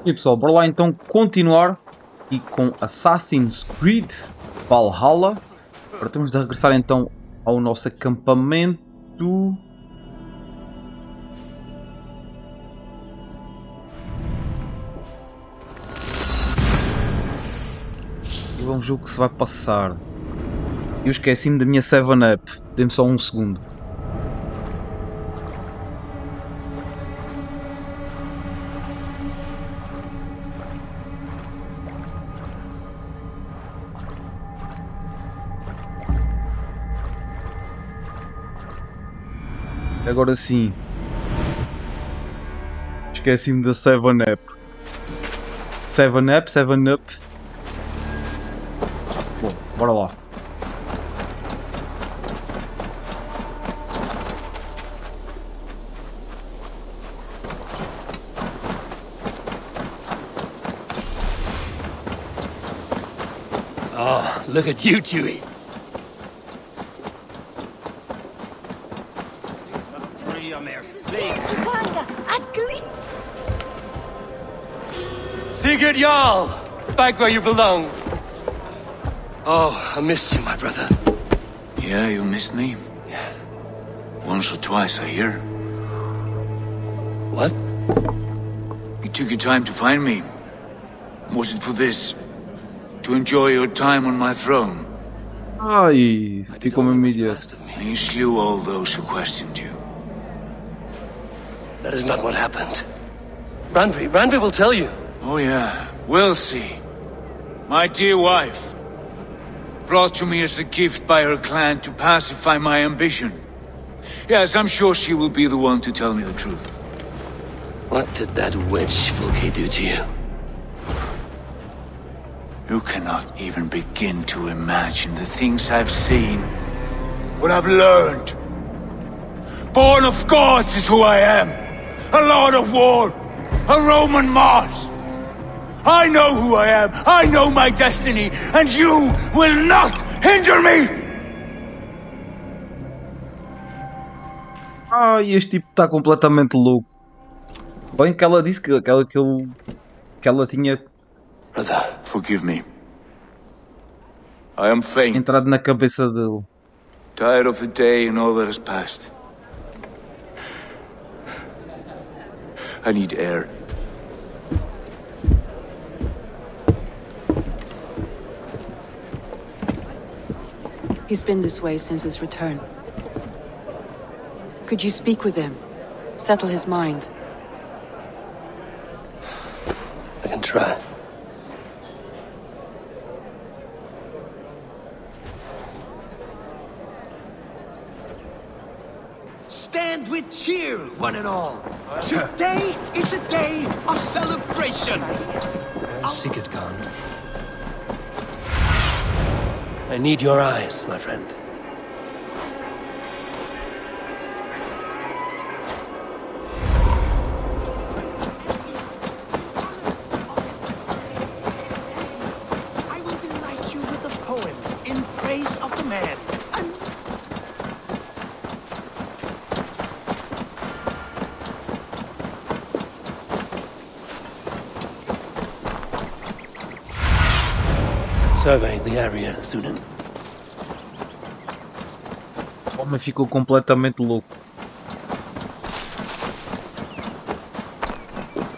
E pessoal, bora lá então continuar e com Assassins Creed Valhalla. Agora temos de regressar então ao nosso acampamento. E vamos ver o que se vai passar. Eu esqueci-me da minha 7-Up. Dê-me só um segundo. Agora sim. Esqueci-me da 7-Up. 7-Up, 7-Up. Bom, bora lá. Oh, look at you, Chewie. Sigurd Jarl! Back where you belong. Oh, I missed you, my brother. Yeah, you missed me? Yeah. Once or twice, I hear. What? You took your time to find me. Was it for this? To enjoy your time on my throne? Ai, ficou mesmo idiota. Asked of me. And you slew all those who questioned you. That is not what happened. Randvi will tell you. Oh yeah, we'll see. My dear wife, brought to me as a gift by her clan to pacify my ambition. Yes, I'm sure she will be the one to tell me the truth. What did that witch Fulke do to you? You cannot even begin to imagine the things I've seen, what I've learned. Born of gods is who I am. A lord of war, a Roman Mars. I know who I am, I know my destiny, and you will not hinder me! Ai, este tipo está completamente louco. Bem que ela disse que ela tinha Brother, Forgive me. I am faint, entrado na cabeça dele. tired of the day and all that has passed. I need air. He's been this way since his return. Could you speak with him? Settle his mind? I can try. Stand with cheer, one and all. Today is a day of celebration. Where's Sigurd gone? I need your eyes, my friend. I will delight you with a poem in praise of the man. Survey the area, Sunan. O homem ficou completamente louco.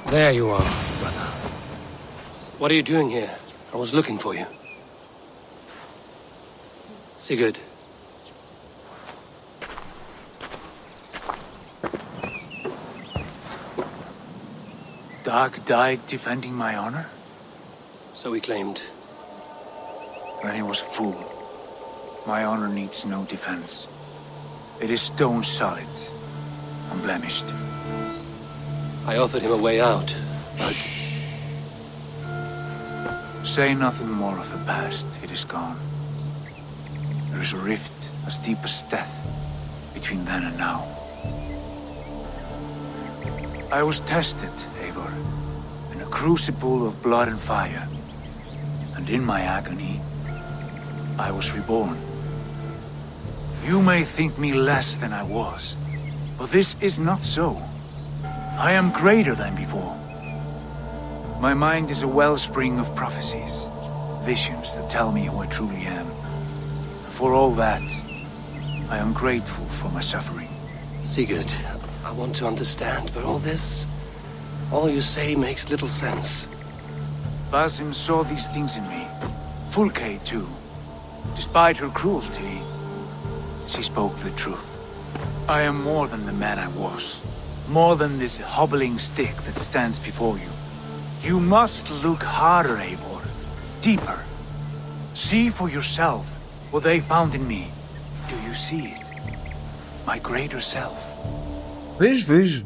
There you are, brother. What are you doing here? I was looking for you. Sigurd. Dag died defending my honor? So he claimed. Then he was a fool. My honor needs no defense. It is stone solid, unblemished. I offered him a way out, but Say nothing more of the past, it is gone. There is a rift as deep as death between then and now. I was tested, Eivor, in a crucible of blood and fire. And in my agony, I was reborn. You may think me less than I was, but this is not so. I am greater than before. My mind is a wellspring of prophecies, visions that tell me who I truly am. For all that, I am grateful for my suffering. Sigurd, I want to understand, but all you say makes little sense. Basim saw these things in me. Fulke, too. Despite her cruelty, she spoke the truth. I am more than the man I was. More than this hobbling stick that stands before you. You must look harder, Eivor. Deeper. See for yourself what they found in me. Do you see it? My greater self. Vejo.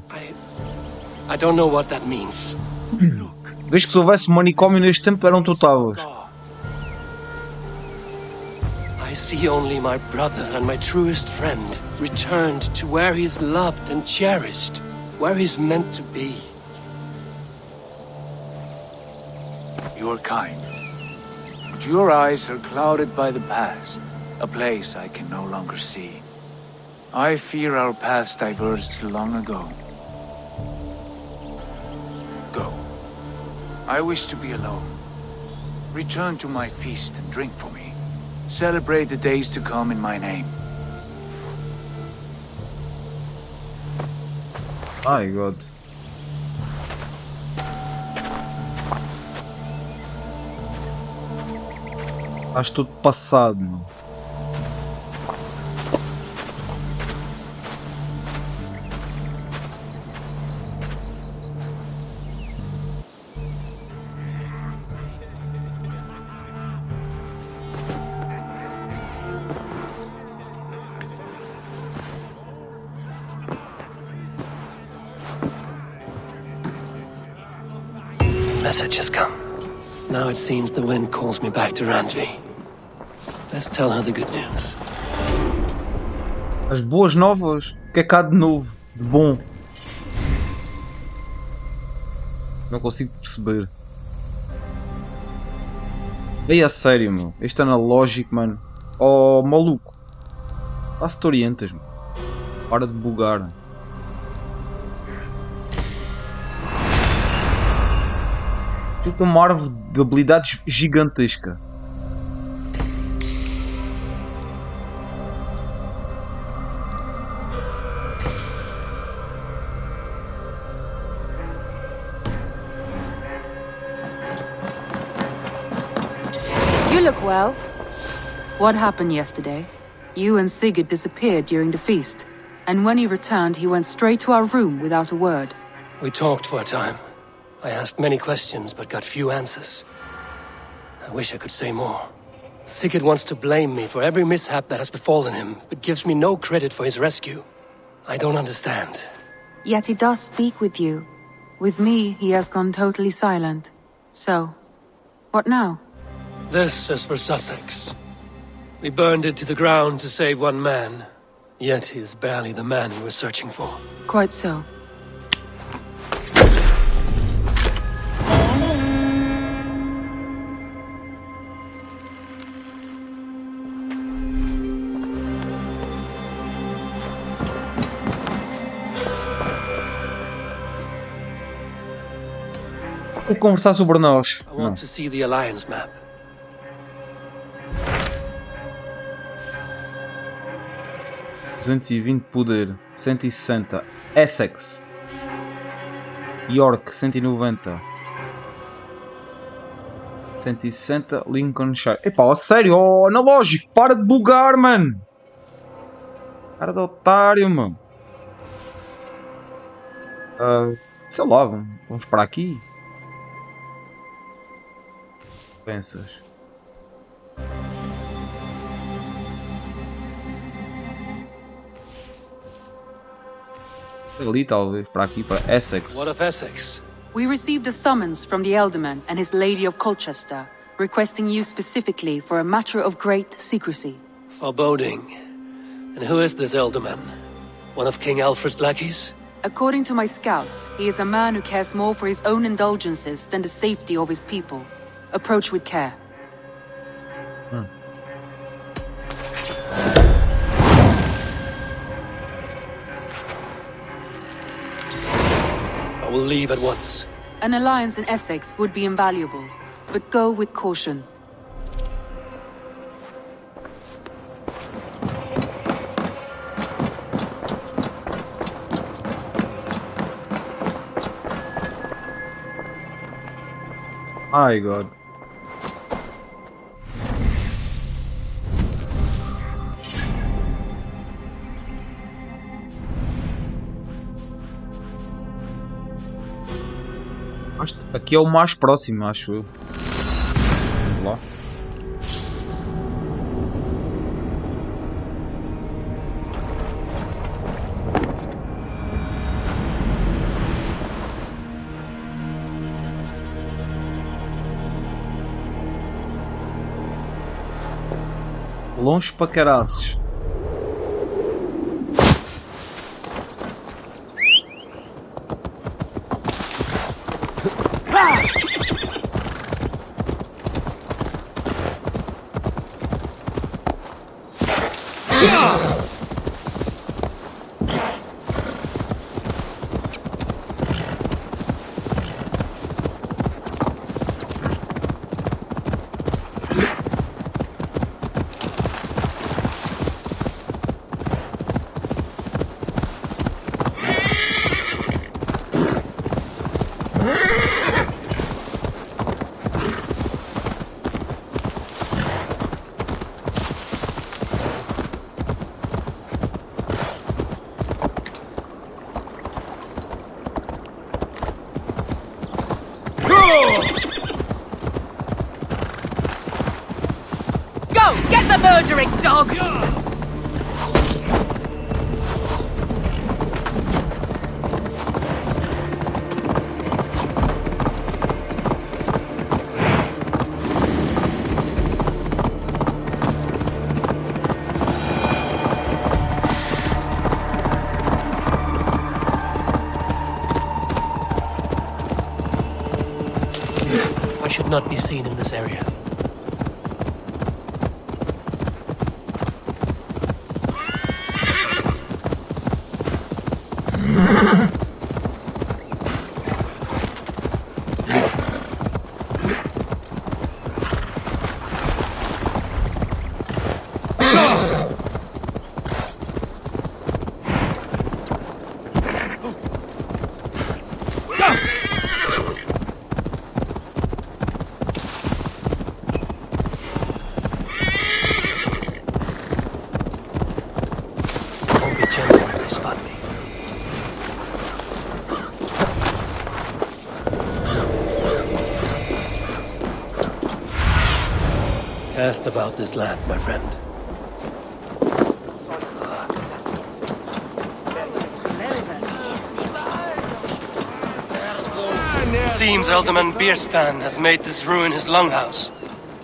I don't know what that means. Look. Vejo que se houvesse um manicômio neste tempo eram tu estavas. I see only my brother and my truest friend returned to where he is loved and cherished, where he's meant to be. You're kind. But your eyes are clouded by the past, a place I can no longer see. I fear our paths diverged long ago. Go. I wish to be alone. Return to my feast and drink for me. Celebrate the days to come in my name. Ai, God. Estás todo passado, meu. Message has come. Now it seems the wind calls me back to Randvi. Let's tell her the good news. As boas novas? O que é cá de novo? De bom? Não consigo perceber. Ei, a sério, meu. Este analógico, mano. Oh, maluco. Lá se te orientas, meu. Para de bugar. Tu tem uma árvore de habilidades gigantesca. You look well. What happened yesterday? You and Sigurd disappeared during the feast, and when he returned, he went straight to our room without a word. We talked for a time. I asked many questions, but got few answers. I wish I could say more. Sigurd wants to blame me for every mishap that has befallen him, but gives me no credit for his rescue. I don't understand. Yet he does speak with you. With me, he has gone totally silent. So, what now? This is for Sussex. We burned it to the ground to save one man. Yet he is barely the man we were searching for. Quite so. Vou conversar sobre nós. I want to see the Alliance map. $220 poder, 160 Essex, York 190, 160 Lincolnshire. Epá, a sério, oh, analógico, para de bugar, mano. Cara de otário, mano. Sei lá, vamos para aqui. Pensas? Ali talvez, para aqui, para Essex. What of Essex? We received a summons from the Elderman and his Lady of Colchester, requesting you specifically for a matter of great secrecy. Foreboding. And who is this Elderman? One of King Alfred's lackeys? According to my scouts, he is a man who cares more for his own indulgences than the safety of his people. Approach with care. I will leave at once. An alliance in Essex would be invaluable, but go with caution. My God. Aqui é o mais próximo, acho eu. Vamos lá. Longe para caraças. Get the murdering dog! I should not be seen in this area. Cast about this land, my friend. Seems Alderman Bierstan has made this ruin his longhouse.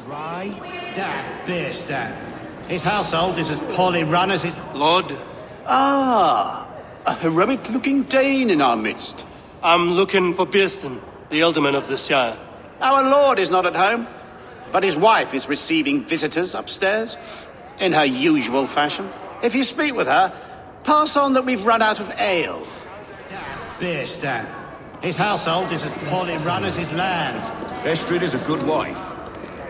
Right? That Bierstan. His household is as poorly run as his... Lord, Ah, a heroic-looking Dane in our midst. I'm looking for Bierstan, the Alderman of the Shire. Our lord is not at home, but his wife is receiving visitors upstairs, in her usual fashion. If you speak with her, pass on that we've run out of ale. That Bierstan. His household is as poorly run as his lands. Estrid is a good wife.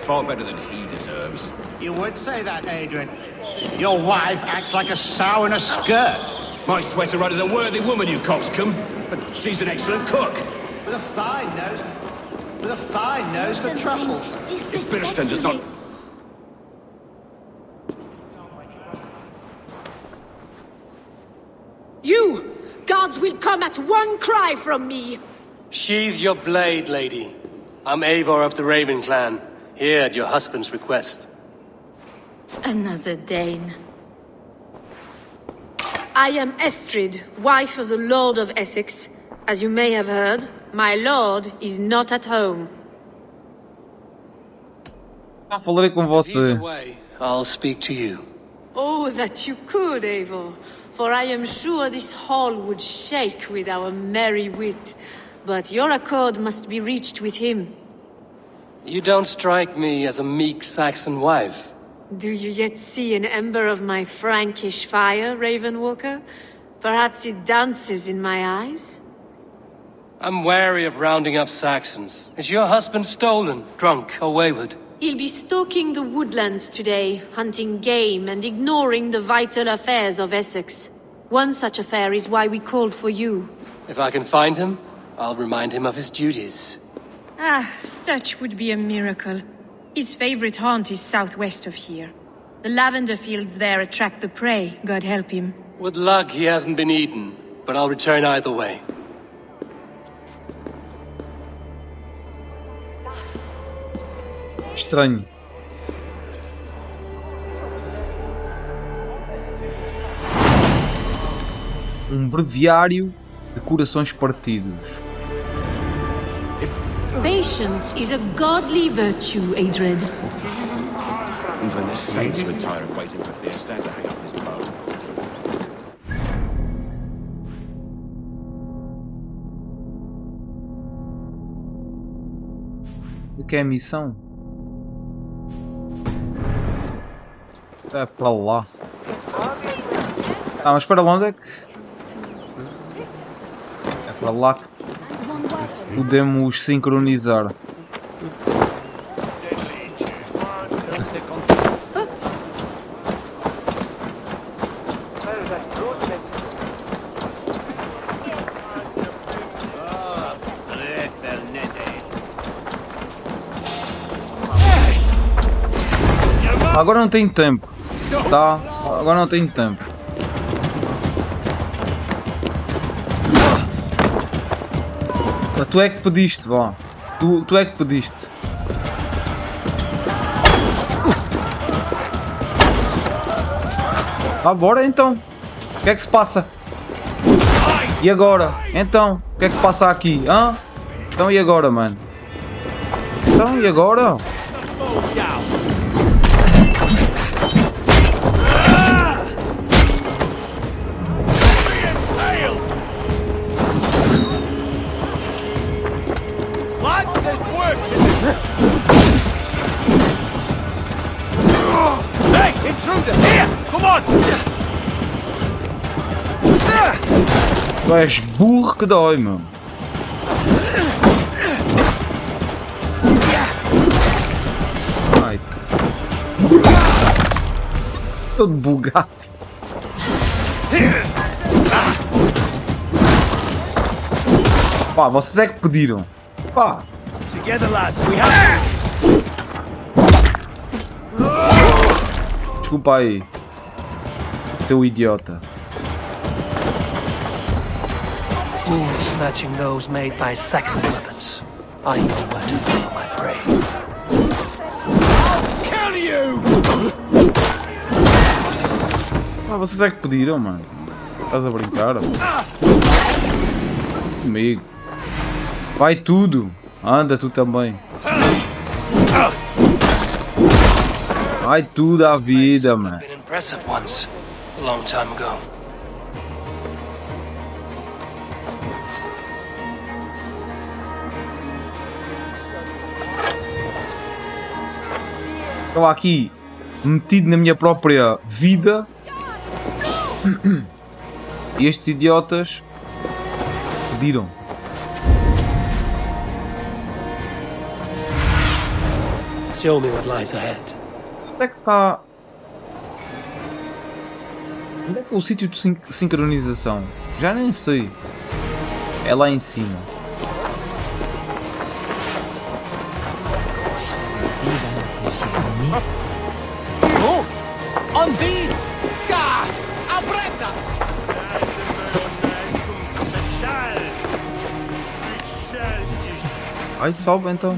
Far better than he deserves. You would say that, Adrian. Your wife acts like a sow in a skirt. My sweater run is a worthy woman, you coxcomb. But she's an excellent cook. With a fine nose. With a fine nose for truffles. If Bierstan does not... You! Gods will come at one cry from me! Sheathe your blade, lady. I'm Eivor of the Raven clan, here at your husband's request. Another Dane. I am Estrid, wife of the Lord of Essex. As you may have heard, my lord is not at home. Falarei com você. Either way, I'll speak to you. Oh, that you could, Eivor. For I am sure this hall would shake with our merry wit. But your accord must be reached with him. You don't strike me as a meek Saxon wife. Do you yet see an ember of my Frankish fire, Ravenwalker? Perhaps it dances in my eyes? I'm wary of rounding up Saxons. Is your husband stolen, drunk, or wayward? He'll be stalking the woodlands today, hunting game and ignoring the vital affairs of Essex. One such affair is why we called for you. If I can find him, I'll remind him of his duties. Ah, such would be a miracle. His favorite haunt is southwest of here. The lavender fields there attract the prey, God help him. With luck, he hasn't been eaten, but I'll return either way. Estranho. Breviário de corações partidos. Patience is a godly virtue, Adred. Even the saints would tire of waiting for Fiesta to hang up his bow. O que é a missão? É para lá. Ah, mas para onde é que... É para lá que podemos sincronizar. Agora não tem tempo, tá? Agora não tem tempo. Tu é que pediste, vá. Tu é que pediste. Ah, bora então. O que é que se passa? E agora? Então, o que é que se passa aqui? Hã? Então e agora, mano? Então e agora? Tu és burro que dói, meu. Ai. Todo bugado. Pá, vocês é que pediram. Pá. Desculpa aí, seu idiota. Wounds matching those made by Saxon weapons. I know where to look for my prey. Kill you! Ah, vocês é que pediram, mano. Estás a brincar? Comigo. Vai tudo. Anda tu também. Vai tudo à vida, mano. Been impressive once, a long time ago. Estava aqui metido na minha própria vida e estes idiotas pediram. Show me what lies ahead. Onde é que está? Onde é que é o sítio de sincronização? Já nem sei. É lá em cima. Aí sobe então.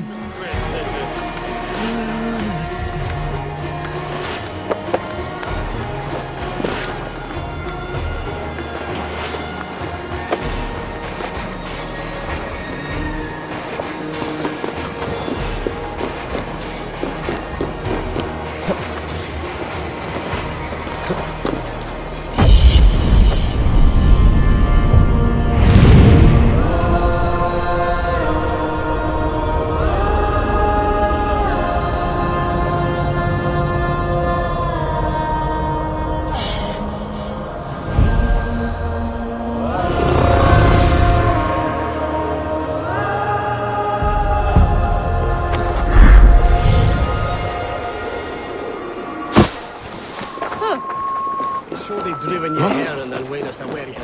you in your hair and then win us a wedding.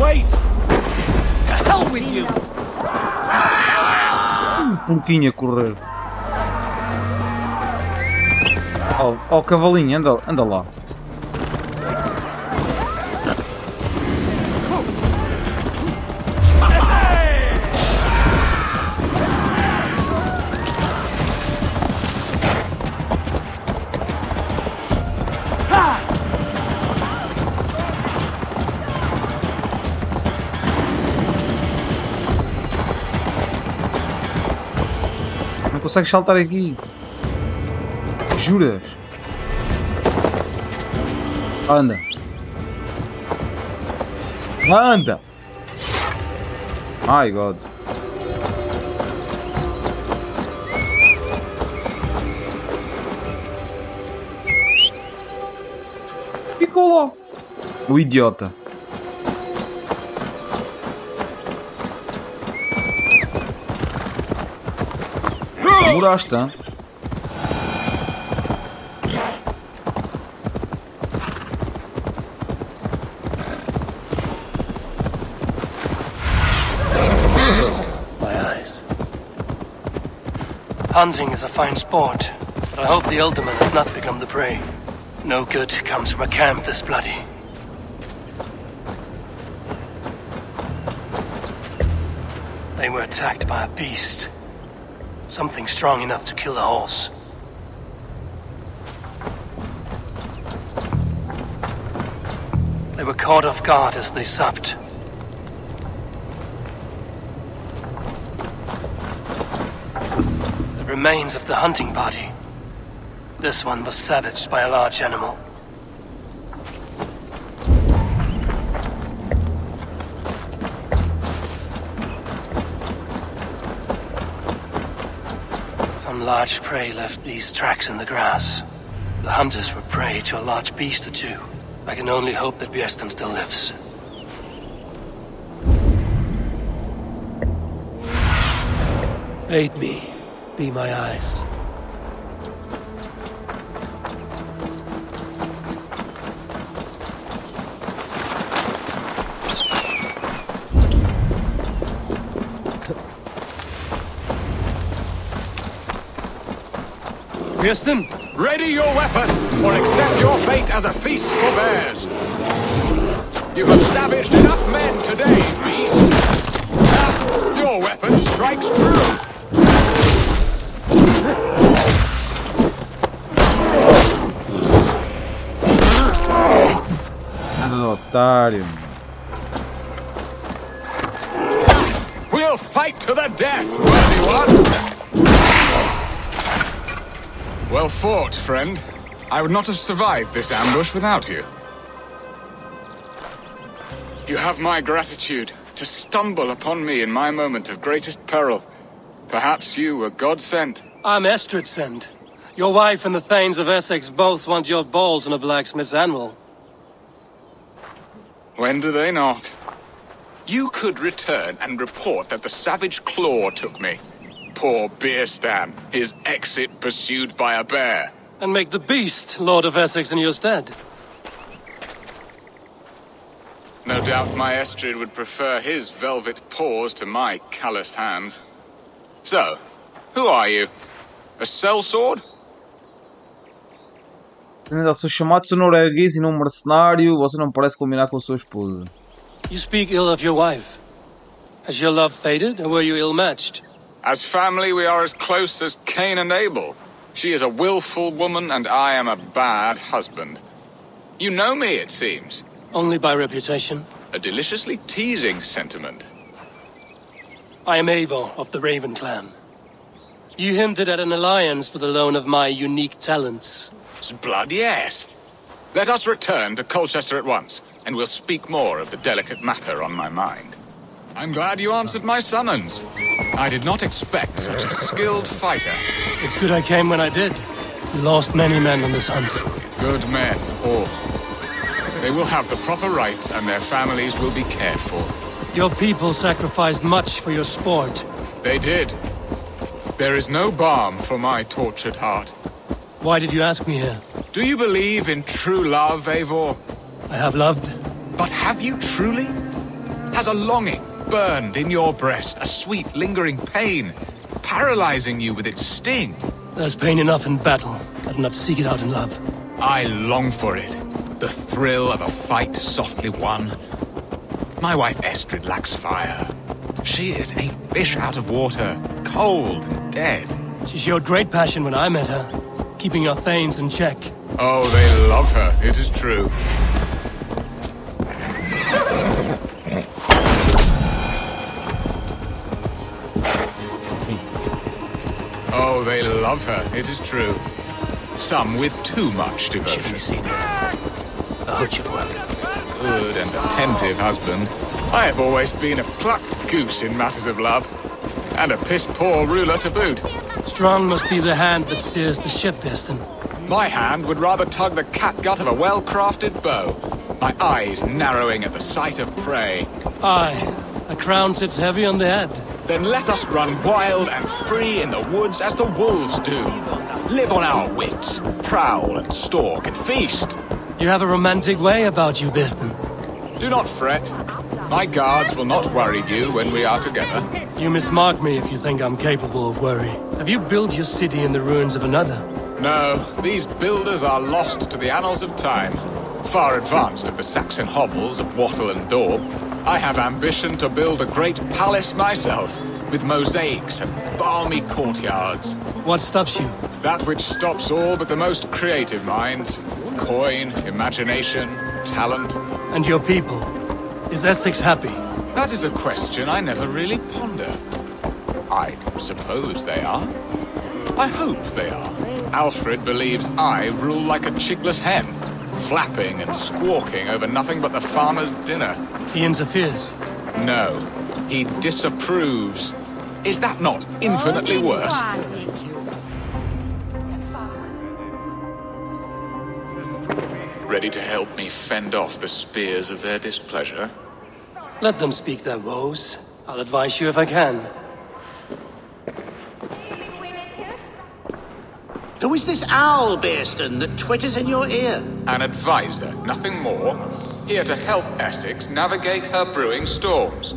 Wait! To hell with you! Pouquinho a correr. Oh, cavalinho, anda lá. Não consegues saltar aqui. Juras? Anda. Anda! My God. Ficou lá. O idiota. Demoraste, hein? Hunting is a fine sport, but I hope the alderman has not become the prey. No good comes from a camp this bloody. They were attacked by a beast. Something strong enough to kill a horse. They were caught off guard as they supped. The remains of the hunting party. This one was savaged by a large animal. Some large prey left these tracks in the grass. The hunters were prey to a large beast or two. I can only hope that Björsten still lives. Aid me. Be my eyes. Björsten? Ready your weapon, or accept your fate as a feast for bears. You have savaged enough men today, beast. Now, your weapon strikes true. Otário. We'll fight to the death, worthy one. Well fought, friend. I would not have survived this ambush without you. You have my gratitude to stumble upon me in my moment of greatest peril. Perhaps you were God sent. I'm Estrid sent. Your wife and the Thanes of Essex both want your balls on a blacksmith's anvil. When do they not? You could return and report that the savage claw took me. Poor Björsten, his exit pursued by a bear. And make the beast Lord of Essex in your stead. No doubt my Estrid would prefer his velvet paws to my calloused hands. So, who are you? A sellsword? Sou chamado de norueguês e não mercenário. Você não parece combinar com a sua esposa. You speak ill of your wife. Has your love faded, or were you ill-matched? As family, we are as close as Cain and Abel. She is a willful woman, and I am a bad husband. You know me, it seems. Only by reputation. A deliciously teasing sentiment. I am Eivor of the Raven clan. You hinted at an alliance for the loan of my unique talents. Blood, yes. Let us return to Colchester at once, and we'll speak more of the delicate matter on my mind. I'm glad you answered my summons. I did not expect such a skilled fighter. It's good I came when I did. We lost many men on this hunt. Good men, all. They will have the proper rights and their families will be cared for. Your people sacrificed much for your sport. They did. There is no balm for my tortured heart. Why did you ask me here? Do you believe in true love, Eivor? I have loved. But have you truly? Has a longing burned in your breast, a sweet, lingering pain, paralyzing you with its sting? There's pain enough in battle. I do not seek it out in love. I long for it. The thrill of a fight softly won. My wife Estrid lacks fire. She is a fish out of water, cold and dead. She showed great passion when I met her, keeping your thanes in check. Oh, they love her, it is true. Oh, they love her, it is true. Some with too much devotion. Good and attentive husband. I have always been a plucked goose in matters of love. And a piss-poor ruler to boot. Strong must be the hand that steers the ship, Piston. My hand would rather tug the catgut of a well-crafted bow. My eyes narrowing at the sight of prey. Aye, a crown sits heavy on the head. Then let us run wild and free in the woods as the wolves do. Live on our wits, prowl and stalk and feast. You have a romantic way about you, Piston. Do not fret. My guards will not worry you when we are together. You mismark me if you think I'm capable of worry. Have you built your city in the ruins of another? No, these builders are lost to the annals of time. Far advanced of the Saxon hovels of Wattle and Daub, I have ambition to build a great palace myself, with mosaics and balmy courtyards. What stops you? That which stops all but the most creative minds. Coin, imagination, talent. And your people? Is Essex happy? That is a question I never really ponder. I suppose they are. I hope they are. Alfred believes I rule like a chickless hen, flapping and squawking over nothing but the farmer's dinner. He interferes? No, he disapproves. Is that not infinitely worse? Ready to help me fend off the spears of their displeasure? Let them speak their woes. I'll advise you if I can. Who is this owl, Bearston, that twitters in your ear? An advisor, nothing more. Here to help Essex navigate her brewing storms.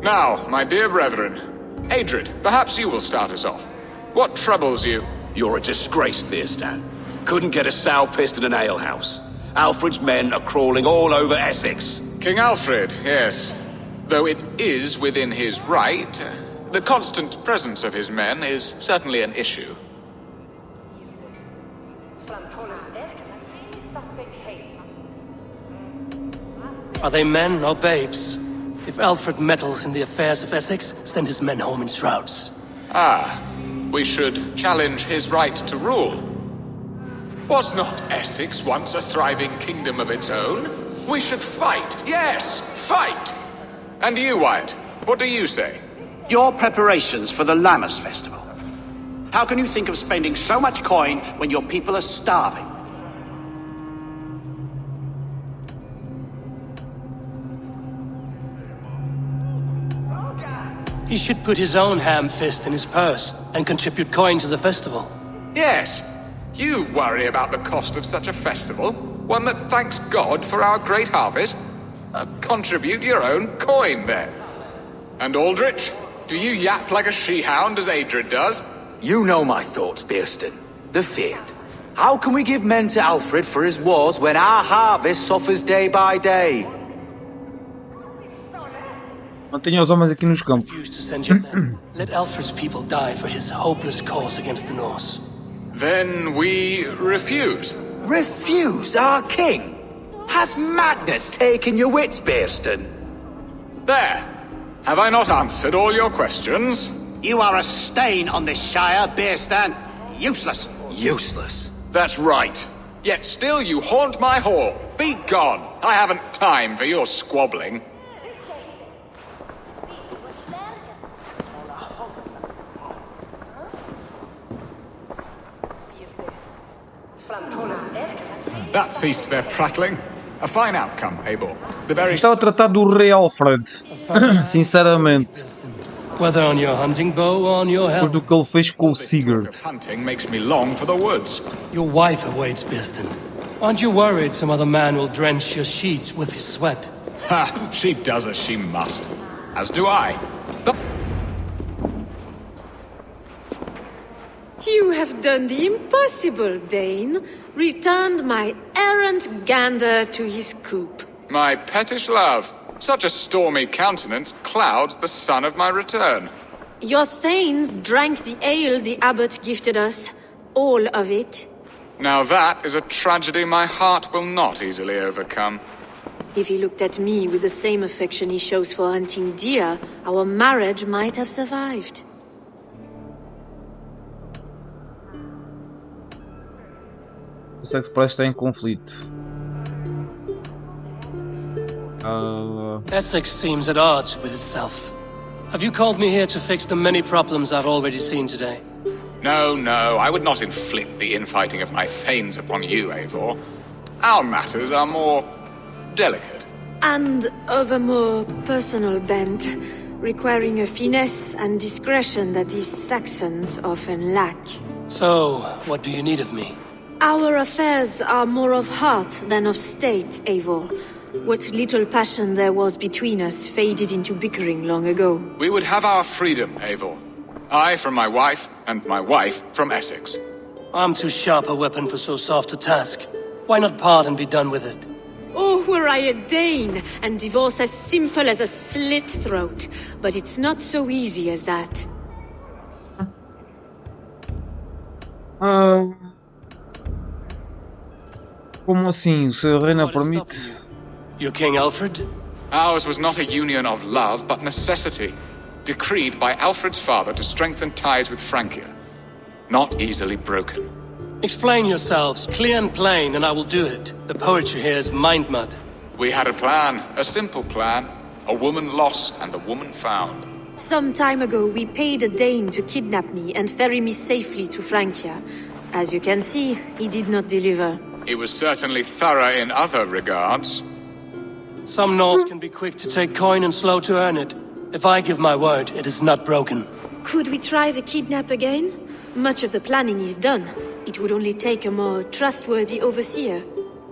Now, my dear brethren, Adrid, perhaps you will start us off. What troubles you? You're a disgrace, Bearstan. Couldn't get a sow pissed in an alehouse. Alfred's men are crawling all over Essex. King Alfred, yes. Though it is within his right, the constant presence of his men is certainly an issue. Are they men or babes? If Alfred meddles in the affairs of Essex, send his men home in shrouds. Ah, we should challenge his right to rule. Was not Essex once a thriving kingdom of its own? We should fight, yes, fight! And you, Wyatt, what do you say? Your preparations for the Lammas Festival. How can you think of spending so much coin when your people are starving? He should put his own ham fist in his purse and contribute coin to the festival. Yes. You worry about the cost of such a festival? One that thanks God for our great harvest? Contribute your own coin, then. And Aldrich, do you yap like a she-hound as Adrid does? You know my thoughts, Bearston. The feared. How can we give men to Alfred for his wars when our harvest suffers day by day? Mantenha os homens aqui nos campos. Refuse to send your men. Let Alfred's people die for his hopeless cause against the Norse. Then we refuse. Refuse our king? Has madness taken your wits, Bearston? There. Have I not answered all your questions? You are a stain on this shire, Bearstan. Useless. Useless? That's right. Yet still you haunt my hall. Be gone. I haven't time for your squabbling. That ceased their prattling. A fine outcome, Eivor. The very... Estava a tratar do rei Alfred. Sinceramente. Whether on your hunting bow or on your Por helm. do que ele fez com o Sigurd. hunting makes me long for the woods. Your wife awaits, Birsten. Aren't you worried some other man will drench your sheets with his sweat? Ha! She does as she must. As do I. You have done the impossible, Dane. Returned my errant gander to his coop. My pettish love. Such a stormy countenance clouds the sun of my return. Your thanes drank the ale the abbot gifted us. All of it. Now that is a tragedy my heart will not easily overcome. If he looked at me with the same affection he shows for hunting deer, our marriage might have survived. Essex parece estar em conflito. Essex seems at odds with itself. Have you called me here to fix the many problems I've already seen today? No, no, I would not inflict the infighting of my thanes upon you, Eivor. Our matters are more delicate. And of a more personal bent, requiring a finesse and discretion that these Saxons often lack. So, what do you need of me? Our affairs are more of heart than of state, Eivor. What little passion there was between us faded into bickering long ago. We would have our freedom, Eivor. I from my wife, and my wife from Essex. I'm too sharp a weapon for so soft a task. Why not part and be done with it? Oh, were I a Dane, and divorce as simple as a slit throat. But it's not so easy as that. Como assim? O seu rei não permite? Your King Alfred? Ours was not a union of love, but necessity. Decreed by Alfred's father to strengthen ties with Francia. Not easily broken. Explain yourselves, clear and plain, and I will do it. The poetry here is mind mud. We had a plan, a simple plan. A woman lost and a woman found. Some time ago, we paid a Dane to kidnap me and ferry me safely to Francia. As you can see, he did not deliver. He was certainly thorough in other regards. Some Norse can be quick to take coin and slow to earn it. If I give my word, it is not broken. Could we try the kidnap again? Much of the planning is done. It would only take a more trustworthy overseer.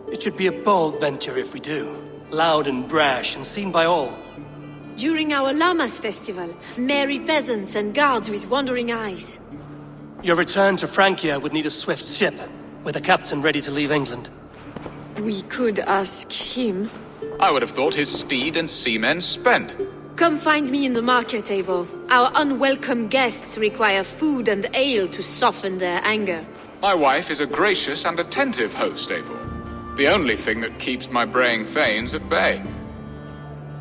It should be a bold venture if we do. Loud and brash and seen by all. During our Llamas festival, merry peasants and guards with wandering eyes. Your return to Francia would need a swift ship, with a captain ready to leave England. We could ask him. I would have thought his steed and seamen spent. Come find me in the market, Eivor. Our unwelcome guests require food and ale to soften their anger. My wife is a gracious and attentive host, Eivor. The only thing that keeps my braying thanes at bay.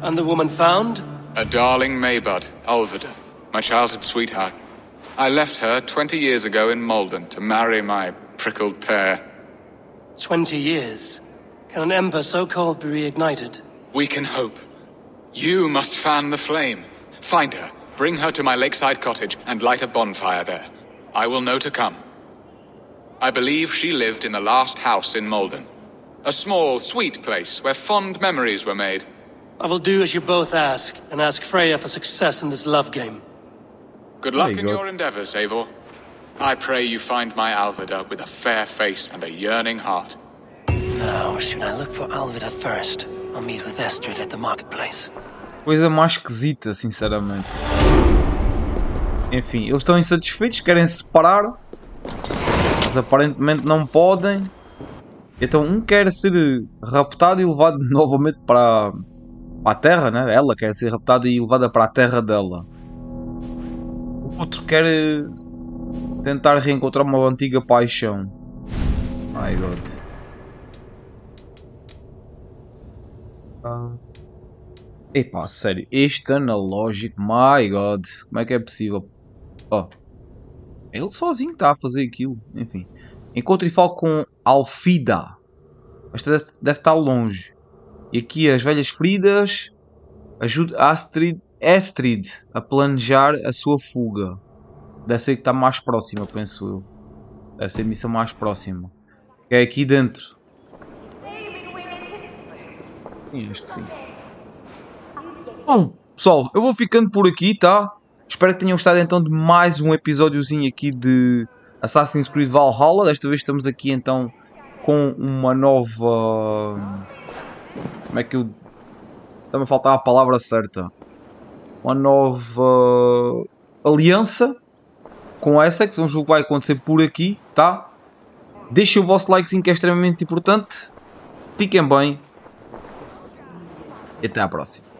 And the woman found? A darling Maybud, Alvida, my childhood sweetheart. I left her 20 years ago in Malden to marry my prickled pear. 20 years? Can an ember so cold be reignited? We can hope. You must fan the flame. Find her, bring her to my lakeside cottage, and light a bonfire there. I will know to come. I believe she lived in the last house in Malden. A small, sweet place where fond memories were made. I will do as you both ask, and ask Freya for success in this love game. Good luck in your endeavors, Eivor. I pray you find my Alvida with a fair face and a yearning heart. Now, should I look for Alvida first, or meet with Estrid at the marketplace? Coisa mais esquisita, sinceramente. Enfim, eles estão insatisfeitos, querem se separar, mas aparentemente não podem. Então um quer ser raptado e levado novamente para a terra, né? Ela quer ser raptada e levada para a terra dela. O outro quer tentar reencontrar uma antiga paixão. My God. Epá, sério, este analógico, my God, como é que é possível? Oh. Ele sozinho está a fazer aquilo, enfim. Encontro e falo com Alfida. Esta deve estar longe. E aqui as velhas feridas. Ajuda Estrid a planejar a sua fuga. Deve ser que está mais próxima, penso eu. Deve ser a missão mais próxima. Que é aqui dentro. Sim, acho que sim. Bom, pessoal, eu vou ficando por aqui, tá? Espero que tenham gostado então de mais um episódiozinho aqui de Assassin's Creed Valhalla. Desta vez estamos aqui então com uma nova... Como é que eu... Está-me a faltar a palavra certa. Uma nova aliança com a ESSEX. Vamos ver o que vai acontecer por aqui, tá? Deixem o vosso likezinho que é extremamente importante. Fiquem bem. E até à próxima.